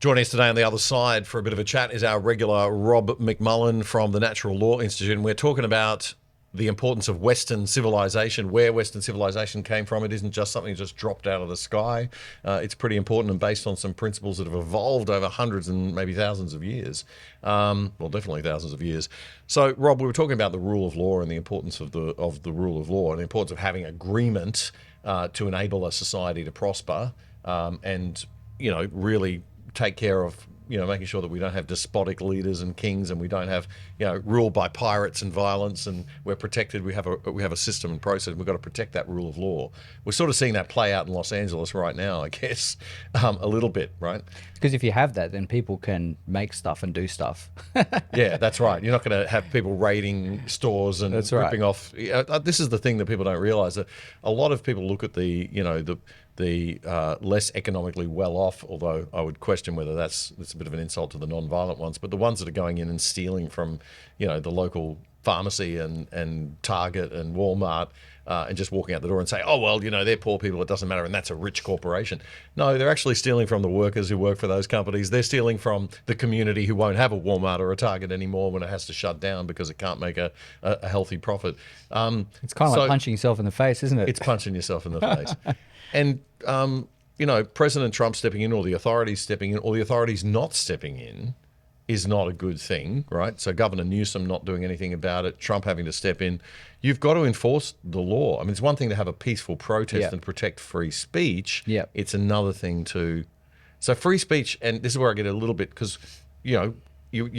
Joining us today on the other side for a bit of a chat is our regular Rob McMullan from the Natural Law Institute. And we're talking about the importance of Western civilization, where Western civilization came from. It isn't just something that just dropped out of the sky. It's pretty important and based on some principles that have evolved over hundreds and maybe thousands of years. Well, definitely thousands of years. So, Rob, we were talking about the rule of law and the importance of the rule of law and the importance of having agreement to enable a society to prosper and, really take care of, making sure that we don't have despotic leaders and kings, and we don't have, ruled by pirates and violence, and we're protected. We have a system and process. We've got to protect that rule of law. We're sort of seeing that play out in Los Angeles right now, I guess, a little bit, right? Because if you have that, then people can make stuff and do stuff. Yeah, that's right. You're not going to have people raiding stores and ripping off. This is the thing that people don't realize, that a lot of people look at the less economically well off, although I would question whether that's a bit of an insult to the non-violent ones, but the ones that are going in and stealing from, the local pharmacy and Target and Walmart and just walking out the door and say, oh, well, they're poor people, it doesn't matter, and that's a rich corporation. No, they're actually stealing from the workers who work for those companies. They're stealing from the community who won't have a Walmart or a Target anymore when it has to shut down because it can't make a healthy profit. It's kind of like punching yourself in the face, isn't it? It's punching yourself in the face. And, President Trump stepping in, or the authorities stepping in, or the authorities not stepping in is not a good thing, right? So Governor Newsom not doing anything about it, Trump having to step in. You've got to enforce the law. I mean, it's one thing to have a peaceful protest and protect free speech. Yep. It's another thing to... So free speech, and this is where I get a little bit, because, you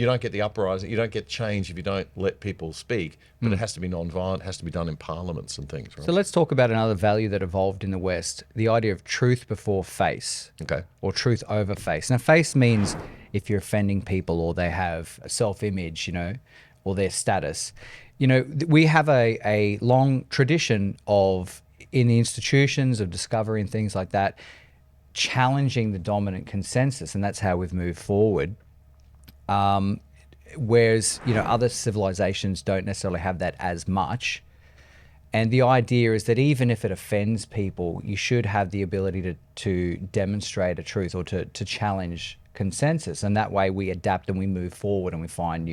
don't get the uprising, you don't get change if you don't let people speak, but it has to be non-violent, it has to be done in parliaments and things, right? So let's talk about another value that evolved in the West, the idea of truth before face. Okay. Or truth over face. Now, face means if you're offending people or they have a self-image, or their status. We have a long tradition of, in the institutions of discovery and things like that, challenging the dominant consensus, and that's how we've moved forward. Whereas, other civilizations don't necessarily have that as much. And the idea is that even if it offends people, you should have the ability to demonstrate a truth or to challenge consensus. And that way we adapt and we move forward and we find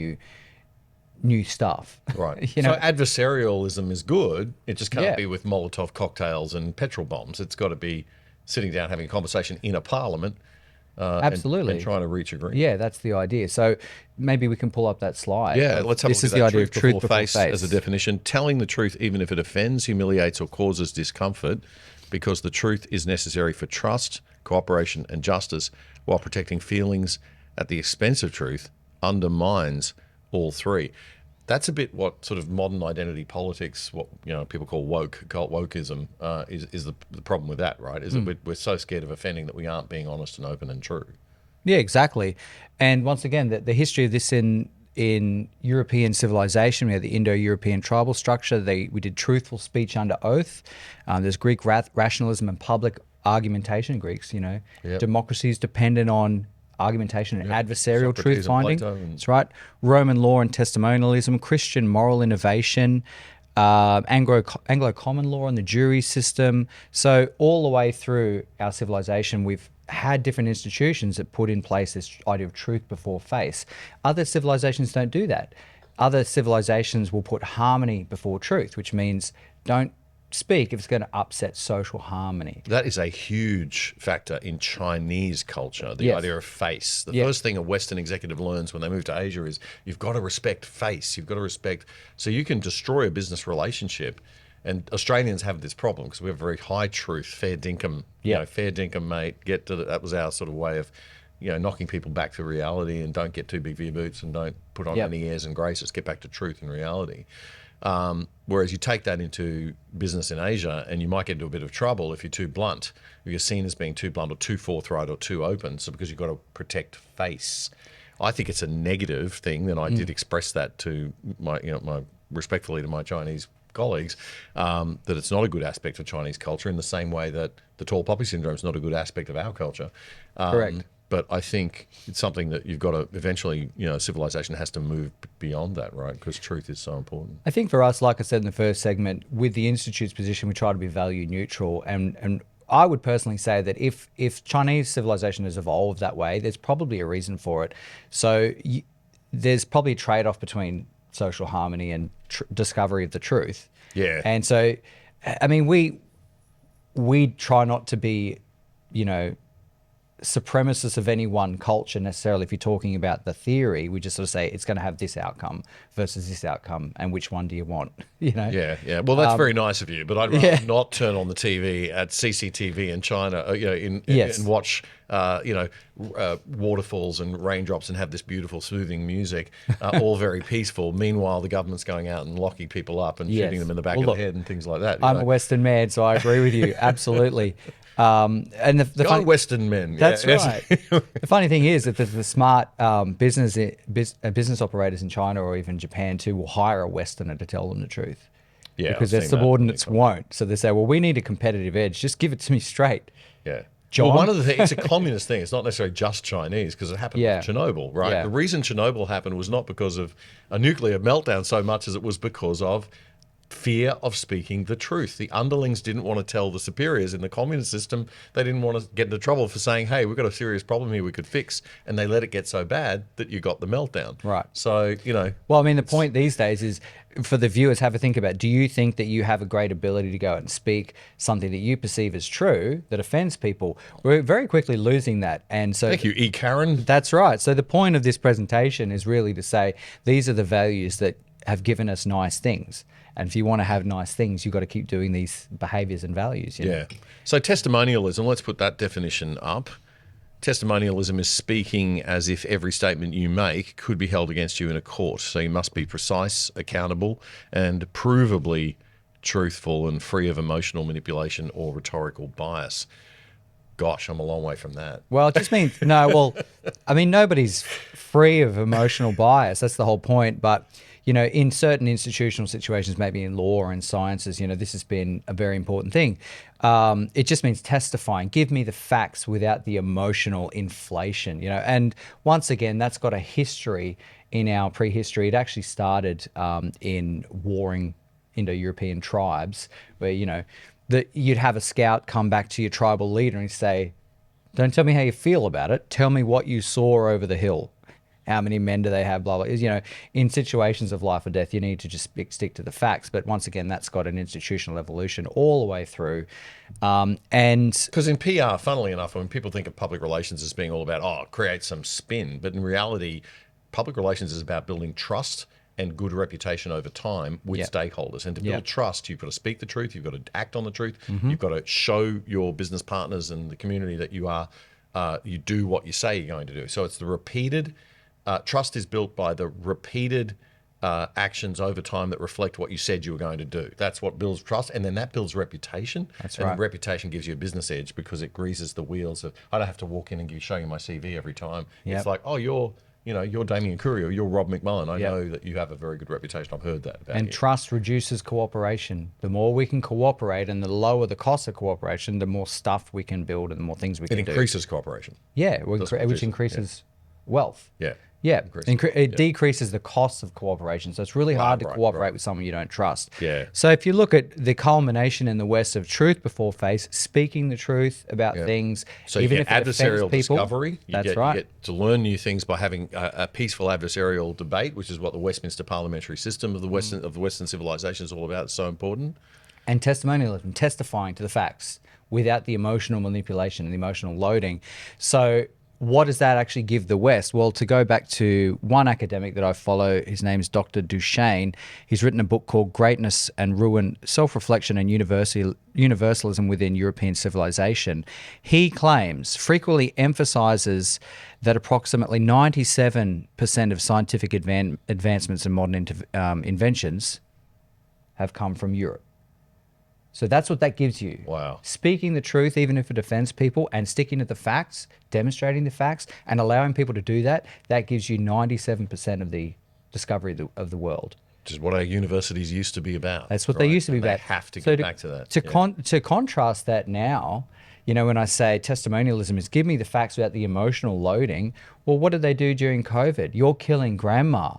new stuff. Right. So adversarialism is good. It just can't be with Molotov cocktails and petrol bombs. It's got to be sitting down, having a conversation in a parliament. Absolutely. And trying to reach agreement. Yeah, that's the idea. So maybe we can pull up that slide. Yeah, let's have a look at that. The idea of truth before face as a definition. Telling the truth even if it offends, humiliates or causes discomfort, because the truth is necessary for trust, cooperation and justice, while protecting feelings at the expense of truth undermines all three. That's a bit what sort of modern identity politics, what people call wokeism, is the problem with that, right? Is that we're so scared of offending that we aren't being honest and open and true. Yeah, exactly. And once again, the history of this in European civilization, we had the Indo-European tribal structure. We did truthful speech under oath. There's Greek rationalism and public argumentation. Greeks, democracy is dependent on argumentation and adversarial truth finding. That's right. Roman law and testimonialism, Christian moral innovation, Anglo common law and the jury system. So all the way through our civilization, we've had different institutions that put in place this idea of truth before face. Other civilizations don't do that. Other civilizations will put harmony before truth, which means don't speak if it's going to upset social harmony. That is a huge factor in Chinese culture, the idea of face. The first thing a Western executive learns when they move to Asia is you've got to respect face. You've got to respect... So you can destroy a business relationship, and Australians have this problem because we have very high truth, fair dinkum, fair dinkum, mate, get to that was our sort of way of, knocking people back to reality, and don't get too big for your boots and don't put on any airs and graces, get back to truth and reality. Whereas you take that into business in Asia and you might get into a bit of trouble if you're too blunt, if you're seen as being too blunt or too forthright or too open. So because you've got to protect face. I think it's a negative thing, and I did express that to my respectfully to my Chinese colleagues, that it's not a good aspect of Chinese culture in the same way that the tall poppy syndrome is not a good aspect of our culture. Correct. But I think it's something that you've got to eventually, civilization has to move beyond that, right? Because truth is so important. I think for us, like I said in the first segment, with the Institute's position, we try to be value neutral. And I would personally say that if Chinese civilization has evolved that way, there's probably a reason for it. So there's probably a trade-off between social harmony and discovery of the truth. Yeah. And so, I mean, we try not to be, you know, supremacists of any one culture necessarily. If you're talking about the theory, we just sort of say it's going to have this outcome versus this outcome, and which one do you want? You know? Yeah. Well, that's very nice of you, but I'd rather not turn on the TV at CCTV in China, you know, and watch, you know, waterfalls and raindrops and have this beautiful, soothing music, all very peaceful. Meanwhile, the government's going out and locking people up and shooting them in the back of the head and things like that. I'm a Western man, so I agree with you absolutely. And the funny Western men. That's right. The funny thing is that the smart business operators in China or even Japan too will hire a Westerner to tell them the truth. Yeah, because their subordinates won't. So they say, well, we need a competitive edge. Just give it to me straight. Yeah. John? Well, one of the things, it's a communist thing. It's not necessarily just Chinese because it happened with Chernobyl, right? Yeah. The reason Chernobyl happened was not because of a nuclear meltdown so much as it was because of fear of speaking the truth. The underlings didn't want to tell the superiors in the communist system. They didn't want to get into trouble for saying, hey, we've got a serious problem here we could fix. And they let it get so bad that you got the meltdown. Right. So, you know. Well, I mean, the point these days is for the viewers, have a think about, do you think that you have a great ability to go out and speak something that you perceive as true that offends people? We're very quickly losing that. And so thank you, E. Karen. That's right. So the point of this presentation is really to say these are the values that have given us nice things. And if you want to have nice things, you've got to keep doing these behaviors and values. You know? Yeah. So testimonialism, let's put that definition up. Testimonialism is speaking as if every statement you make could be held against you in a court. So you must be precise, accountable, and provably truthful and free of emotional manipulation or rhetorical bias. Gosh, I'm a long way from that. Well, it just means, I mean, nobody's free of emotional bias. That's the whole point. But, you know, in certain institutional situations, maybe in law or in sciences, you know, this has been a very important thing. It just means testifying. Give me the facts without the emotional inflation, you know. And once again, that's got a history in our prehistory. It actually started in warring Indo-European tribes where, you know, that you'd have a scout come back to your tribal leader and say, don't tell me how you feel about it. Tell me what you saw over the hill. How many men do they have? Blah, blah. You know, in situations of life or death, you need to just stick to the facts. But once again, that's got an institutional evolution all the way through. And because in PR, funnily enough, when people think of public relations as being all about, create some spin, but in reality, public relations is about building trust and good reputation over time with stakeholders. And to build trust, you've got to speak the truth, you've got to act on the truth, you've got to show your business partners and the community that you do what you say you're going to do. So it's the repeated, trust is built by the repeated actions over time that reflect what you said you were going to do. That's what builds trust, and then that builds reputation. That's and right. Reputation gives you a business edge because it greases the wheels of, I don't have to walk in and show you my CV every time. It's like, you're Damian Curry or you're Rob McMullan. I know that you have a very good reputation. I've heard that about you. And trust reduces cooperation. The more we can cooperate and the lower the cost of cooperation, the more stuff we can build and the more things we can do. It increases cooperation. Yeah, which increases wealth. Yeah. Yeah, it decreases the cost of cooperation. So it's really hard to cooperate with someone you don't trust. Yeah. So if you look at the culmination in the West of truth before face, speaking the truth about things, so even you if get it offends adversarial people, discovery. You get to learn new things by having a peaceful adversarial debate, which is what the Westminster parliamentary system of the Western civilization is all about. It's so important. And testimonialism, testifying to the facts without the emotional manipulation and the emotional loading. So what does that actually give the West? Well, to go back to one academic that I follow, his name is Dr. Duchesne. He's written a book called Greatness and Ruin, Self-Reflection and Universalism Within European Civilization. He claims, frequently emphasizes that approximately 97% of scientific advancements and modern inventions have come from Europe. So that's what that gives you. Wow. Speaking the truth, even if it offends people, and sticking to the facts, demonstrating the facts, and allowing people to do that, that gives you 97% of the discovery of the world. Which is what our universities used to be about. That's what they used to be about. They have to get back to that. To contrast that now, you know, when I say testimonialism is give me the facts without the emotional loading, well, what did they do during COVID? You're killing grandma.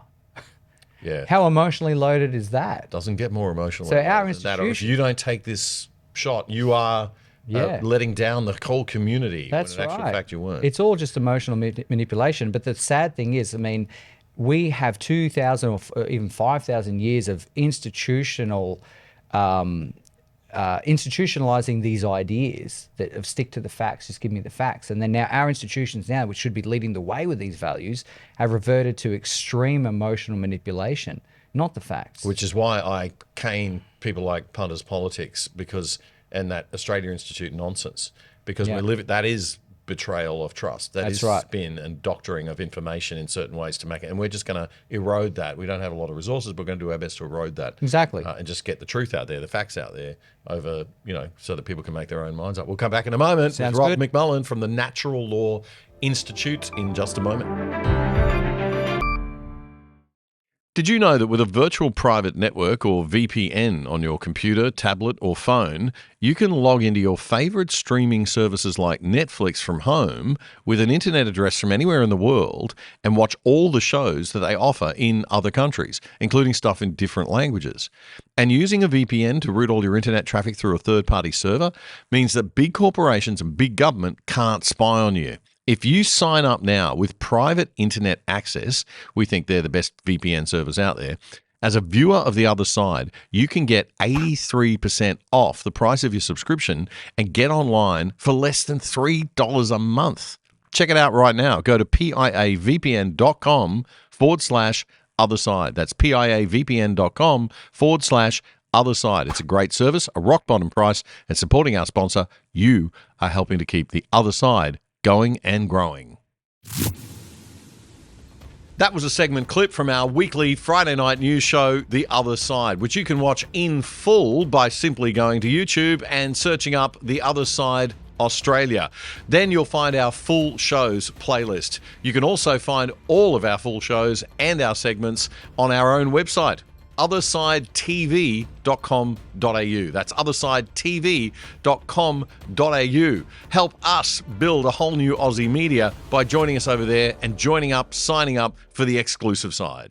Yeah. How emotionally loaded is that? Doesn't get more emotional. So our if you don't take this shot, you are Yeah. letting down the whole community That's when in actual right. fact you weren't. It's all just emotional manipulation. But the sad thing is, I mean, we have 2,000 or even 5,000 years of institutionalizing these ideas that of stick to the facts, just give me the facts. And then now our institutions now, which should be leading the way with these values, have reverted to extreme emotional manipulation, not the facts. Which is why I cane people like Punters Politics and that Australia Institute nonsense, because that is betrayal of trust. That's spin and doctoring of information in certain ways to make it. And we're just going to erode that. We don't have a lot of resources, but we're going to do our best to erode that. Exactly. And just get the truth out there, the facts out there over, so that people can make their own minds up. We'll come back in a moment with Rob McMullan from the Natural Law Institute in just a moment. Did you know that with a virtual private network or VPN on your computer, tablet, or phone, you can log into your favorite streaming services like Netflix from home with an internet address from anywhere in the world and watch all the shows that they offer in other countries, including stuff in different languages? And using a VPN to route all your internet traffic through a third-party server means that big corporations and big government can't spy on you. If you sign up now with private internet access, we think they're the best VPN servers out there, as a viewer of The Other Side, you can get 83% off the price of your subscription and get online for less than $3 a month. Check it out right now. Go to piavpn.com/otherside. That's piavpn.com/otherside. It's a great service, a rock bottom price, and supporting our sponsor, you are helping to keep The Other Side going and growing. That was a segment clip from our weekly Friday night news show, The Other Side, which you can watch in full by simply going to YouTube and searching up The Other Side Australia. Then you'll find our full shows playlist. You can also find all of our full shows and our segments on our own website, othersidetv.com.au. That's othersidetv.com.au. Help us build a whole new Aussie media by joining us over there and signing up for the exclusive side.